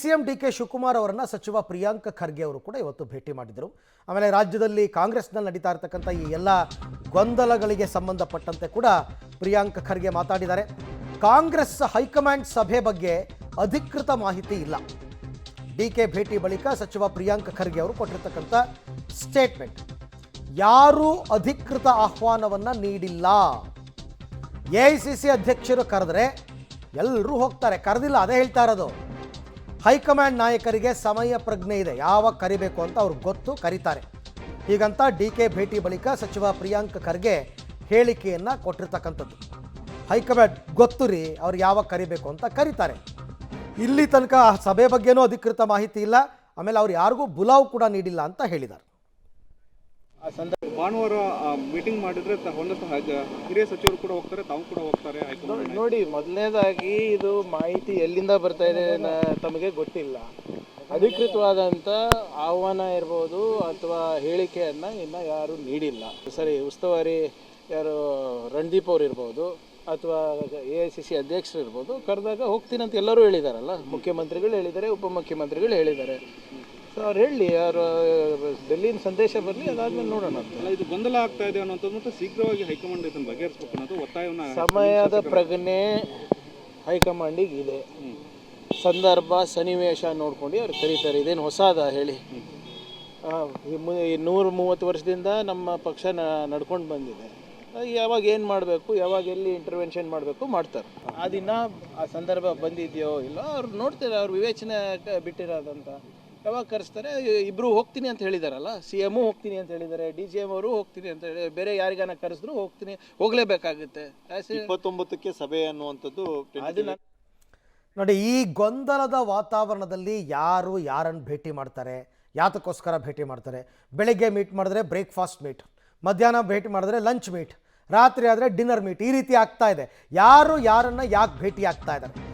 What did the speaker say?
CM DK. Shivakumar ಅವರನ್ನು ಸಚಿವ ಪ್ರಿಯಾಂಕ್ ಖರ್ಗೆ ಅವರು ಕೂಡ ಇವತ್ತು ಭೇಟಿ ಮಾಡಿದರು. ಆಮೇಲೆ ರಾಜ್ಯದಲ್ಲಿ ಕಾಂಗ್ರೆಸ್ನಲ್ಲಿ ನಡೀತಾ ಇರತಕ್ಕಂಥ ಈ ಎಲ್ಲ ಗೊಂದಲಗಳಿಗೆ ಸಂಬಂಧಪಟ್ಟಂತೆ ಕೂಡ ಪ್ರಿಯಾಂಕ್ ಖರ್ಗೆ ಮಾತಾಡಿದ್ದಾರೆ. ಕಾಂಗ್ರೆಸ್ ಹೈಕಮಾಂಡ್ ಸಭೆ ಬಗ್ಗೆ ಅಧಿಕೃತ ಮಾಹಿತಿ ಇಲ್ಲ. ಡಿ.ಕೆ. ಭೇಟಿ ಬಳಿಕ ಸಚಿವ ಪ್ರಿಯಾಂಕ್ ಖರ್ಗೆ ಅವರು ಕೊಟ್ಟಿರ್ತಕ್ಕಂಥ ಸ್ಟೇಟ್ಮೆಂಟ್, ಯಾರೂ ಅಧಿಕೃತ ಆಹ್ವಾನವನ್ನು ನೀಡಿಲ್ಲ. ಎಐಸಿಸಿ ಅಧ್ಯಕ್ಷರು ಕರೆದ್ರೆ ಎಲ್ಲರೂ ಹೋಗ್ತಾರೆ, ಕರೆದಿಲ್ಲ, ಅದೇ ಹೇಳ್ತಾ ಇರೋದು. ಹೈಕಮಾಂಡ್ ನಾಯಕರಿಗೆ ಸಮಯ ಪ್ರಜ್ಞೆ ಇದೆ, ಯಾವಾಗ ಕರಿಬೇಕು ಅಂತ ಅವ್ರಿಗೆ ಗೊತ್ತು, ಕರೀತಾರೆ. ಹೀಗಂತ ಡಿ.ಕೆ. ಭೇಟಿ ಬಳಿಕ ಸಚಿವ ಪ್ರಿಯಾಂಕ್ ಖರ್ಗೆ ಹೇಳಿಕೆಯನ್ನು ಕೊಟ್ಟಿರ್ತಕ್ಕಂಥದ್ದು. ಹೈಕಮಾಂಡ್ ಗೊತ್ತು ರೀ, ಅವ್ರು ಯಾವಾಗ ಕರಿಬೇಕು ಅಂತ ಕರೀತಾರೆ. ಇಲ್ಲಿ ತನಕ ಸಭೆ ಬಗ್ಗೆನೂ ಅಧಿಕೃತ ಮಾಹಿತಿ ಇಲ್ಲ. ಆಮೇಲೆ ಅವ್ರು ಯಾರಿಗೂ ಬುಲಾವ್ ಕೂಡ ನೀಡಿಲ್ಲ ಅಂತ ಹೇಳಿದ್ದಾರೆ. ಭಾನುವಾರ ಮೀಟಿಂಗ್ ಮಾಡಿದ್ರೆ ಒಂದಷ್ಟು ಹಿರಿಯ ಸಚಿವರು ಕೂಡ ಹೋಗ್ತಾರೆ, ತಾವು ಕೂಡ ಹೋಗ್ತಾರೆ. ನೋಡಿ, ಮೊದಲನೇದಾಗಿ ಇದು ಮಾಹಿತಿ ಎಲ್ಲಿಂದ ಬರ್ತಾ ಇದೆ ತಮಗೆ ಗೊತ್ತಿಲ್ಲ. ಅಧಿಕೃತವಾದಂಥ ಆಹ್ವಾನ ಇರ್ಬೋದು ಅಥವಾ ಹೇಳಿಕೆಯನ್ನು ಇನ್ನು ಯಾರು ನೀಡಿಲ್ಲ. ಸರಿ, ಉಸ್ತುವಾರಿ ಯಾರು ರಣದೀಪ್ ಅವರು ಇರ್ಬೋದು ಅಥವಾ ಎಐಸಿಸಿ ಅಧ್ಯಕ್ಷರು ಇರ್ಬೋದು, ಕರೆದಾಗ ಹೋಗ್ತೀನಿ ಅಂತ ಎಲ್ಲರೂ ಹೇಳಿದಾರಲ್ಲ. ಮುಖ್ಯಮಂತ್ರಿಗಳು ಹೇಳಿದ್ದಾರೆ, ಉಪಮುಖ್ಯಮಂತ್ರಿಗಳು ಹೇಳಿದ್ದಾರೆ. ಸೊ ಅವ್ರು ಹೇಳಿ, ಯಾರು ಡೆಲ್ಲಿನ ಸಂದೇಶ ಬರಲಿ, ಅದಾದ್ಮೇಲೆ ನೋಡೋಣ ಅಂತ. ಇದು ಗೊಂದಲ ಆಗ್ತಾ ಇದೆ ಅನ್ನೋಂಥದ್ದು ಮತ್ತು ಶೀಘ್ರವಾಗಿ ಹೈಕಮಾಂಡ್ ಇದನ್ನು ಬಗೆಹರಿಸಬೇಕು ಅನ್ನೋದು ಒತ್ತಾಯವನ್ನು ಸಮಯದ ಪ್ರಜ್ಞೆ ಹೈಕಮಾಂಡಿಗೆ ಇದೆ. ಸಂದರ್ಭ ಸನ್ನಿವೇಶ ನೋಡ್ಕೊಂಡು ಅವ್ರು ಕರೀತಾರೆ. ಇದೇನು ಹೊಸದ ಹೇಳಿ? 130 ವರ್ಷದಿಂದ ನಮ್ಮ ಪಕ್ಷ ನಡ್ಕೊಂಡು ಬಂದಿದೆ. ಯಾವಾಗ ಏನು ಮಾಡಬೇಕು, ಯಾವಾಗ ಎಲ್ಲಿ ಇಂಟರ್ವೆನ್ಷನ್ ಮಾಡಬೇಕು ಮಾಡ್ತಾರೆ. ಆ ದಿನ ಆ ಸಂದರ್ಭ ಬಂದಿದೆಯೋ ಇಲ್ಲ ಅವ್ರು ನೋಡ್ತಾರೆ, ಅವ್ರು ವಿವೇಚನೆ ಬಿಟ್ಟಿರೋದಂತ. ಯಾವಾಗ ಕರೆಸ್ತಾರೆ, ಇಬ್ಬರು ಹೋಗ್ತೀನಿ ಅಂತ ಹೇಳಿದಾರಲ್ಲ. CM ಹೋಗ್ತೀನಿ ಅಂತ ಹೇಳಿದ್ದಾರೆ, DGM ಅವರು ಹೋಗ್ತೀನಿ ಅಂತ ಹೇಳಿ, ಬೇರೆ ಯಾರಿಗಾನ ಕರೆಸಿದ್ರು ಹೋಗಲೇಬೇಕಾಗುತ್ತೆ. 29ಕ್ಕೆ ಸಭೆ ಅನ್ನುವಂಥದ್ದು ಅದನ್ನ ನೋಡಿ, ಈ ಗೊಂದಲದ ವಾತಾವರಣದಲ್ಲಿ ಯಾರು ಯಾರನ್ನು ಭೇಟಿ ಮಾಡ್ತಾರೆ, ಯಾತಕ್ಕೋಸ್ಕರ ಭೇಟಿ ಮಾಡ್ತಾರೆ? ಬೆಳಗ್ಗೆ ಮೀಟ್ ಮಾಡಿದ್ರೆ ಬ್ರೇಕ್ಫಾಸ್ಟ್ ಮೀಟ್, ಮಧ್ಯಾಹ್ನ ಭೇಟಿ ಮಾಡಿದ್ರೆ ಲಂಚ್ ಮೀಟ್, ರಾತ್ರಿ ಆದರೆ ಡಿನ್ನರ್ ಮೀಟ್, ಈ ರೀತಿ ಆಗ್ತಾ ಇದೆ. ಯಾರು ಯಾರನ್ನು ಯಾಕೆ ಭೇಟಿ ಆಗ್ತಾ ಇದ್ದಾರೆ?